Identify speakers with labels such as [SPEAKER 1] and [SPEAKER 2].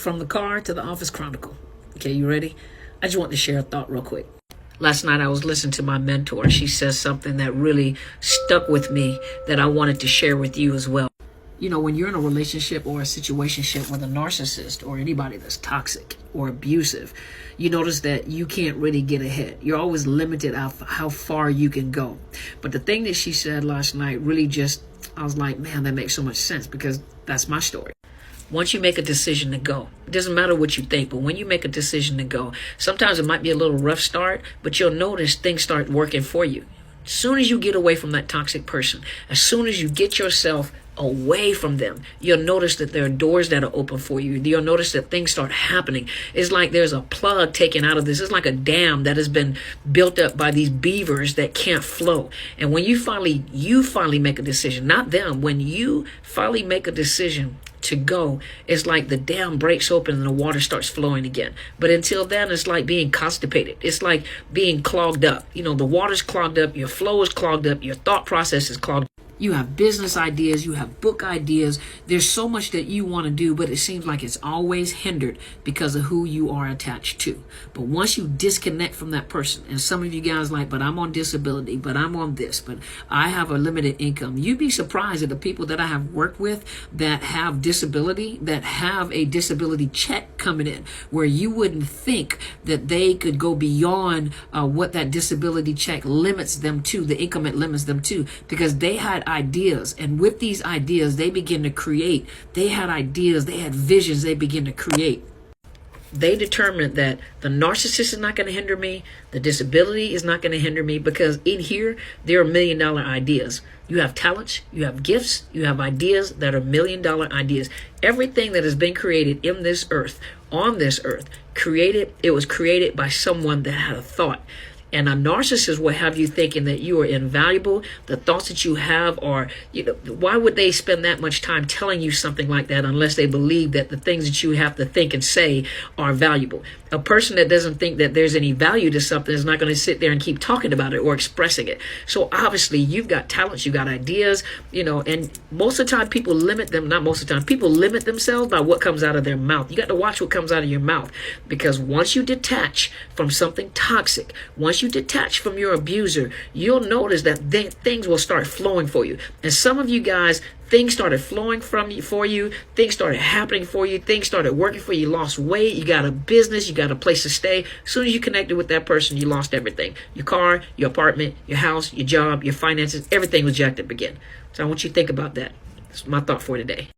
[SPEAKER 1] From the car to the office chronicle. Okay, you ready? I just want to share a thought real quick. Last night I was listening to my mentor. She says something that really stuck with me that I wanted to share with you as well. You know, when you're in a relationship or a situationship with a narcissist or anybody that's toxic or abusive, you notice that you can't really get ahead. You're always limited of how far you can go. But the thing that she said last night really just, I was like, man, that makes so much sense, because that's my story. Once you make a decision to go, it doesn't matter what you think, but when you make a decision to go, sometimes it might be a little rough start, but you'll notice things start working for you. As soon as you get away from that toxic person, as soon as you get yourself away from them, you'll notice that there are doors that are open for you. You'll notice that things start happening. It's like there's a plug taken out of this. It's like a dam that has been built up by these beavers that can't flow. And when you finally make a decision, not them, when you finally make a decision to go, it's like the dam breaks open and the water starts flowing again. But until then, it's like being constipated. It's like being clogged up. You know, the water's clogged up, your flow is clogged up, your thought process is clogged up. You have business ideas, you have book ideas. There's so much that you want to do, but it seems like it's always hindered because of who you are attached to. But once you disconnect from that person, and some of you guys like, but I'm on disability, but I'm on this, but I have a limited income. You'd be surprised at the people that I have worked with that have disability, that have a disability check coming in, where you wouldn't think that they could go beyond what that disability check limits them to, the income it limits them to, because they had ideas, and with these ideas they begin to create. They had ideas, they had visions, they begin to create. They determined that the narcissist is not going to hinder me, the disability is not going to hinder me, because in here there are $1 million ideas. You have talents, you have gifts, you have ideas that are $1 million ideas. Everything that has been created in this earth, on this earth, it was created by someone that had a thought. And a narcissist will have you thinking that you are invaluable. The thoughts that you have are, why would they spend that much time telling you something like that unless they believe that the things that you have to think and say are valuable? A person that doesn't think that there's any value to something is not going to sit there and keep talking about it or expressing it. So obviously you've got talents, you've got ideas, and most of the time people limit themselves by what comes out of their mouth. You got to watch what comes out of your mouth, because once you detach from something toxic, once you detach from your abuser, you'll notice that things will start flowing for you. And some of you guys, things started flowing for you, things started happening for you, things started working for you, you lost weight, you got a business, you got a place to stay. As soon as you connected with that person, you lost everything. Your car, your apartment, your house, your job, your finances, everything was jacked up again. So I want you to think about that. That's my thought for today.